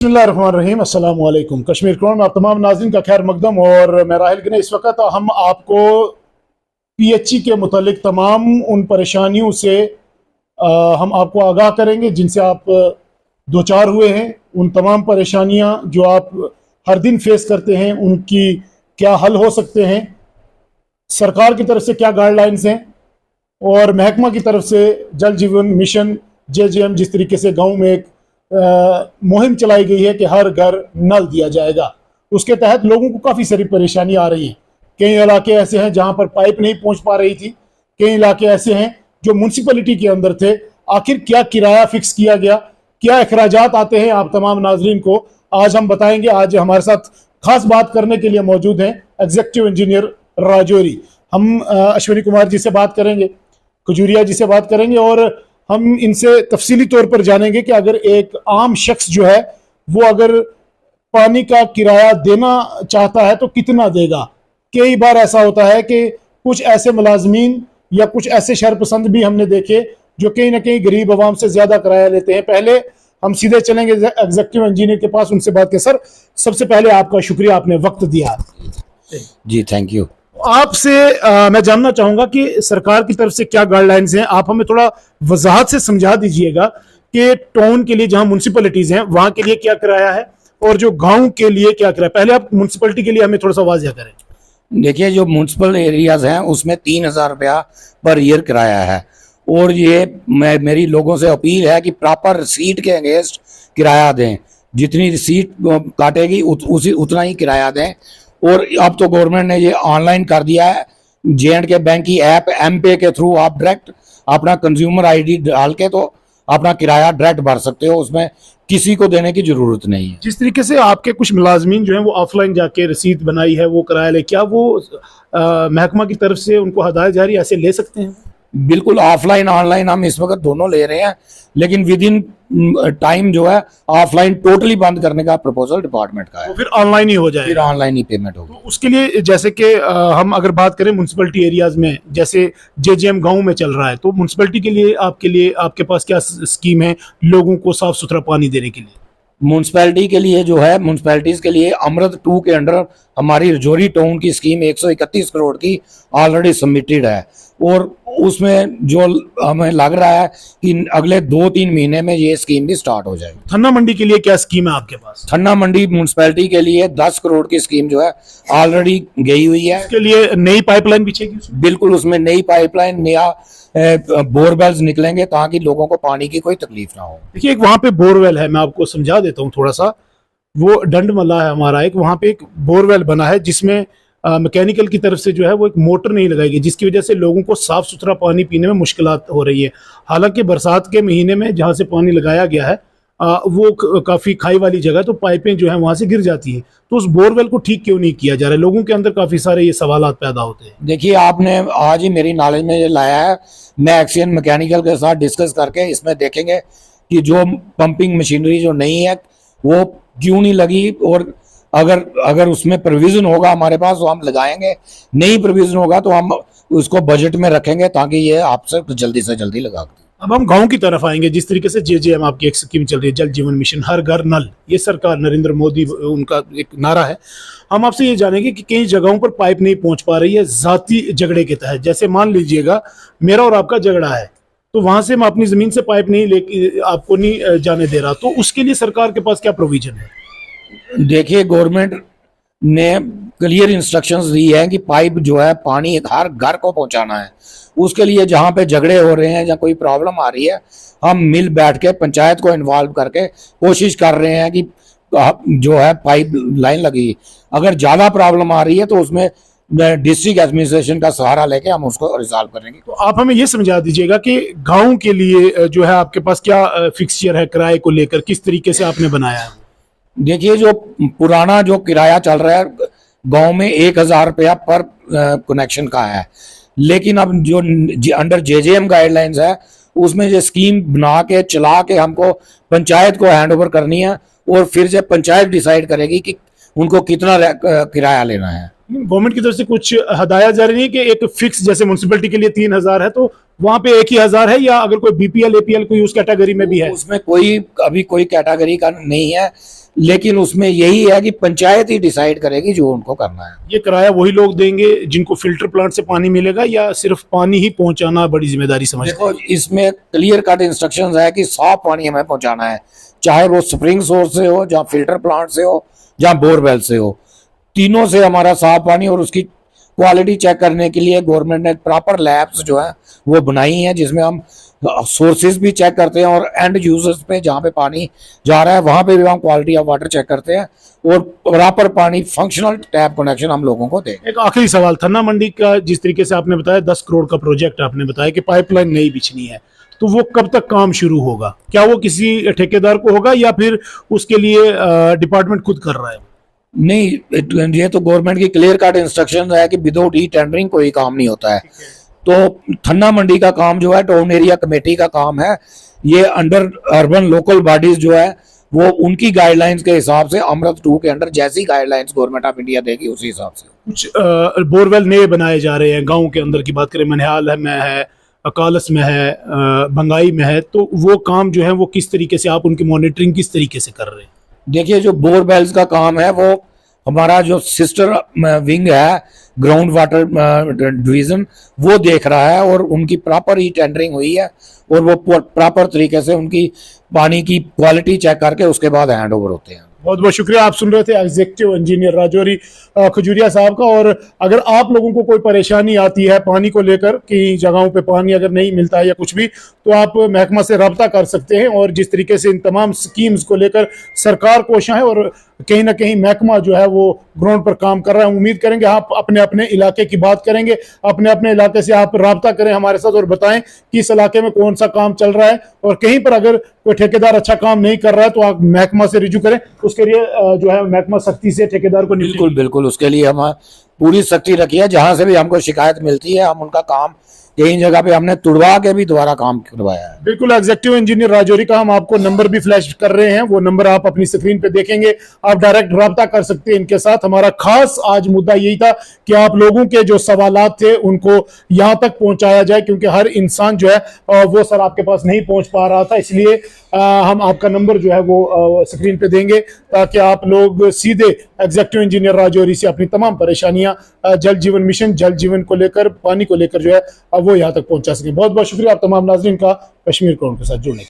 बिस्मिल्लाहिर्रहमानिर्रहीम, अस्सलाम वालेकुम। कश्मीर क्राउन में आप तमाम नाज़रीन का खैर मकदम। और मैं राहिल गनी, इस वक्त हम आपको PHE के मुतालिक तमाम उन परेशानियों से हम आपको आगाह करेंगे जिनसे आप दो चार हुए हैं। उन तमाम परेशानियां जो आप हर दिन फेस करते हैं, उनकी क्या हल हो सकते हैं, सरकार की तरफ से क्या गाइडलाइंस हैं, और महकमा की तरफ से जल जीवन मिशन JJM जिस तरीके से गाँव में एक मुहिम चलाई गई है कि हर घर नल दिया जाएगा, उसके तहत लोगों को काफ़ी सारी परेशानी आ रही है। कई इलाके ऐसे हैं जहां पर पाइप नहीं पहुंच पा रही थी, कई इलाके ऐसे हैं जो म्यूनसिपैलिटी के अंदर थे। आखिर क्या किराया फिक्स किया गया, क्या अखराजात आते हैं, आप तमाम नाजरीन को आज हम बताएंगे। आज हमारे साथ खास बात करने के लिए मौजूद हैं एग्जीक्यूटिव इंजीनियर राजौरी। हम अश्विनी कुमार जी से बात करेंगे, खजूरिया जी से बात करेंगे, और हम इनसे तफसीली तौर पर जानेंगे कि अगर एक आम शख्स जो है वो अगर पानी का किराया देना चाहता है तो कितना देगा। कई बार ऐसा होता है कि कुछ ऐसे मुलाजमीन या कुछ ऐसे शहरपसंद भी हमने देखे जो कहीं ना कहीं गरीब आवाम से ज्यादा किराया लेते हैं। पहले हम सीधे चलेंगे एग्जीक्यूटिव इंजीनियर के पास, उनसे बात करें। सर, सबसे पहले आपका शुक्रिया, आपने वक्त दिया। जी, थैंक यू। आपसे मैं जानना चाहूंगा कि सरकार की तरफ से क्या गाइडलाइंस हैं। आप हमें थोड़ा वजाहत से समझा दीजिएगा कि टाउन के लिए जहां म्यूनसिपैलिटीज हैं वहां के लिए क्या किराया है और जो गांव के लिए क्या किराया। पहले आप म्यूनसिपैलिटी के लिए हमें थोड़ा सा वाज़ेह करें। देखिए, जो म्यूनसिपल एरियाज हैं उसमें 3,000 रुपया पर ईयर किराया है, और ये मेरी लोगों से अपील है कि प्रॉपर रिसीट के अगेंस्ट किराया दें। जितनी रिसीट काटेगी उतना ही किराया दें। और अब तो गवर्नमेंट ने ये ऑनलाइन कर दिया है। J&K बैंक की ऐप M-Pay के थ्रू आप डायरेक्ट अपना कंज्यूमर ID डाल के तो अपना किराया डायरेक्ट भर सकते हो, उसमें किसी को देने की जरूरत नहीं है। जिस तरीके से आपके कुछ मुलाजमीन जो हैं वो ऑफलाइन जाके रसीद बनाई है, वो किराया ले, क्या वो महकमा की तरफ से उनको हदायत जारी ऐसे ले सकते हैं? बिल्कुल, ऑफलाइन ऑनलाइन हम इस वक्त दोनों ले रहे हैं, लेकिन विद इन टाइम जो है ऑफलाइन टोटली बंद करने का प्रपोजल डिपार्टमेंट का है। तो फिर ऑनलाइन ही हो जाएगा, फिर ऑनलाइन ही पेमेंट होगी। तो उसके लिए जैसे कि हम अगर बात करें म्यूनसिपैलिटी एरियाज में, जैसे JJM गांव में चल रहा है, तो म्यूनसिपैलिटी के लिए आपके पास क्या स्कीम है लोगों को साफ सुथरा पानी देने के लिए? म्यूनसिपैलिटी के लिए जो है, म्यूनसिपैलिटीज के लिए अमृत 2 के अंडर हमारी रजौरी टाउन की स्कीम 131 करोड़ की ऑलरेडी सबमिटेड है, और उसमें जो हमें लग रहा है कि अगले 2-3 महीने में ये स्कीम भी स्टार्ट हो जाएगी। थन्ना मंडी के लिए क्या स्कीम है आपके पास? थन्ना मंडी म्यूनसिपैलिटी के लिए 10 करोड़ की स्कीम जो है ऑलरेडी गई हुई है। इसके लिए नई पाइपलाइन बिछेगी? बिल्कुल, उसमें नई पाइपलाइन, नया बोरवेल्स निकलेंगे ताकि लोगों को पानी की कोई तकलीफ ना हो। देखिए, एक वहाँ पे बोरवेल है, मैं आपको समझा देता हूँ थोड़ा सा। वो डंडमला है हमारा, एक वहाँ पे एक बोरवेल बना है जिसमें मैकेनिकल की तरफ से जो है वो एक मोटर नहीं लगाई गई, जिसकी वजह से लोगों को साफ सुथरा पानी पीने में मुश्किलात हो रही है। हालांकि बरसात के महीने में जहाँ से पानी लगाया गया है वो काफ़ी खाई वाली जगह, तो पाइपें जो है वहाँ से गिर जाती हैं। तो उस बोरवेल को ठीक क्यों नहीं किया जा रहा है? लोगों के अंदर काफ़ी सारे ये सवालात पैदा होते हैं। देखिए, आपने आज ही मेरी नॉलेज में ये लाया है। मैं एक्सियन मैकेनिकल के साथ डिस्कस करके इसमें देखेंगे कि जो पंपिंग मशीनरी जो नहीं है वो क्यों नहीं लगी, और अगर उसमें प्रोविजन होगा हमारे पास तो हम लगाएंगे, नहीं प्रोविजन होगा तो हम उसको बजट में रखेंगे ताकि ये आपसे जल्दी से जल्दी लगा दें। अब हम गांव की तरफ आएंगे। जिस तरीके से JJM आपकी एक स्कीम चल रही है, जल जीवन मिशन, हर घर नल, ये सरकार नरेंद्र मोदी उनका एक नारा है। हम आपसे ये जानेंगे कि कई जगहों पर पाइप नहीं पहुंच पा रही है जाती झगड़े के तहत। जैसे मान लीजिएगा मेरा और आपका झगड़ा है, तो वहां से मैं अपनी जमीन से पाइप नहीं लेके आपको नहीं जाने दे रहा, तो उसके लिए सरकार के पास क्या प्रोविजन है? देखिए, गवर्नमेंट ने क्लियर इंस्ट्रक्शंस दी है कि पाइप जो है पानी हर घर को पहुंचाना है। उसके लिए जहां पे झगड़े हो रहे हैं या कोई प्रॉब्लम आ रही है, हम मिल बैठ के पंचायत को इन्वॉल्व करके कोशिश कर रहे हैं कि जो है पाइप लाइन लगी। अगर ज़्यादा प्रॉब्लम आ रही है तो उसमें डिस्ट्रिक्ट एडमिनिस्ट्रेशन का सहारा लेके हम उसको रिजॉल्व करेंगे। तो आप हमें ये समझा दीजिएगा कि गाँव के लिए जो है आपके पास क्या फिक्सचर है किराए को लेकर, किस तरीके से आपने बनाया है? देखिए, जो पुराना जो किराया चल रहा है गांव में 1,000 रुपया पर कनेक्शन का है, लेकिन अब जो अंडर JJM गाइडलाइंस है उसमें जो स्कीम बना के चला के हमको पंचायत को हैंड ओवर करनी है, और फिर से पंचायत डिसाइड करेगी कि उनको कितना किराया लेना है। गवर्नमेंट की तरफ से कुछ हदायत जारी नहीं कि एक फिक्स, जैसे म्यूनसिपैलिटी के लिए 3,000 है तो वहाँ पे एक ही 1,000 है, या अगर कोई BPL APL कोई उस कैटेगरी में भी है? उसमें अभी कोई कैटेगरी का नहीं है। लेकिन उसमें यही है कि पंचायत ही डिसाइड करेगी जो उनको करना है। ये किराया वही लोग देंगे जिनको फिल्टर प्लांट से पानी मिलेगा, या सिर्फ पानी ही पहुंचाना बड़ी जिम्मेदारी समझते देखो, इसमें क्लियर कट इंस्ट्रक्शंस है कि साफ पानी हमें पहुंचाना है, चाहे वो स्प्रिंग सोर्स से हो, या फिल्टर प्लांट से हो, या बोरवेल से हो, तीनों से हमारा साफ पानी। और उसकी क्वालिटी चेक करने के लिए गवर्नमेंट ने प्रॉपर लैब्स जो है वो बनाई हैं, जिसमें हम सोर्सेज भी चेक करते हैं और एंड यूजर्स पे जहाँ पे पानी जा रहा है वहाँ पे भी हम क्वालिटी ऑफ वाटर चेक करते हैं और प्रॉपर पानी फंक्शनल टैप कनेक्शन हम लोगों को दें। एक आखिरी सवाल, थन्ना मंडी का जिस तरीके से आपने बताया 10 करोड़ का प्रोजेक्ट आपने बताया कि पाइपलाइन नहीं बिछनी है, तो वो कब तक काम शुरू होगा? क्या वो किसी ठेकेदार को होगा या फिर उसके लिए डिपार्टमेंट खुद कर रहा है? नहीं, ये तो गवर्नमेंट की क्लियर कट इंस्ट्रक्शन है कि विदाउट ई टेंडरिंग कोई काम नहीं होता है। तो थन्ना मंडी का काम जो है टाउन एरिया कमेटी का काम है, ये अंडर अर्बन लोकल बॉडीज जो है वो उनकी गाइडलाइंस के हिसाब से अमृत 2 के अंडर जैसी गाइडलाइंस गवर्नमेंट ऑफ इंडिया देगी उसी हिसाब से कुछ बोरवेल नए बनाए जा रहे हैं गांव के अंदर की बात करें, मनहाल में है, अकालस में है, बंगाई में है, तो वो काम जो है वो किस तरीके से आप उनकी मॉनिटरिंग किस तरीके से कर रहे हैं? देखिए, जो बोरवेल्स का काम है वो हमारा जो सिस्टर विंग है ग्राउंड वाटर डिवीजन वो देख रहा है और उनकी प्रॉपर ही टेंडरिंग हुई है और वो प्रॉपर तरीके से उनकी पानी की क्वालिटी चेक करके उसके बाद हैंड ओवर होते हैं। बहुत बहुत शुक्रिया। आप सुन रहे थे एग्जीक्यूटिव इंजीनियर राजौरी खजूरिया साहब का। और अगर आप लोगों को कोई परेशानी आती है पानी को लेकर कि जगहों पे पानी अगर नहीं मिलता है या कुछ भी, तो आप महकमा से रब्ता कर सकते हैं। और जिस तरीके से इन तमाम स्कीम्स को लेकर सरकार कोशां है और कहीं ना कहीं महकमा जो है वो ग्राउंड पर काम कर रहा है। उम्मीद करेंगे आप अपने अपने इलाके की बात करेंगे, अपने अपने इलाके से आप रब्ता करें हमारे साथ और बताएं कि इस इलाके में कौन सा काम चल रहा है। और कहीं पर अगर कोई ठेकेदार अच्छा काम नहीं कर रहा है तो आप महकमा से रिजू करें। उसके लिए जो है महकमा सख्ती से ठेकेदार को बिल्कुल बिल्कुल उसके लिए हम पूरी सख्ती रखी है। जहां से भी हमको शिकायत मिलती है हम उनका काम कई जगह पे हमने तुड़वा के भी दोबारा काम करवाया है। बिल्कुल एग्जीक्यूटिव इंजीनियर राजौरी का हम आपको नंबर भी फ्लैश कर रहे हैं, वो नंबर आप अपनी स्क्रीन पे देखेंगे, आप डायरेक्ट रब्ता कर सकते हैं इनके साथ। हमारा खास आज मुद्दा यही था कि आप लोगों के जो सवालात थे उनको यहाँ तक पहुंचाया जाए, क्योंकि हर इंसान जो है वो सर आपके पास नहीं पहुंच पा रहा था। इसलिए हम आपका नंबर जो है वो स्क्रीन पे देंगे ताकि आप लोग सीधे एग्जीक्यूटिव इंजीनियर राजौरी से अपनी तमाम परेशानियां जल जीवन मिशन, जल जीवन को लेकर, पानी को लेकर जो है वो यहाँ तक पहुंचा सकें। बहुत बहुत शुक्रिया आप तमाम नाज़रीन का कश्मीर क्राउन के साथ जुड़ने।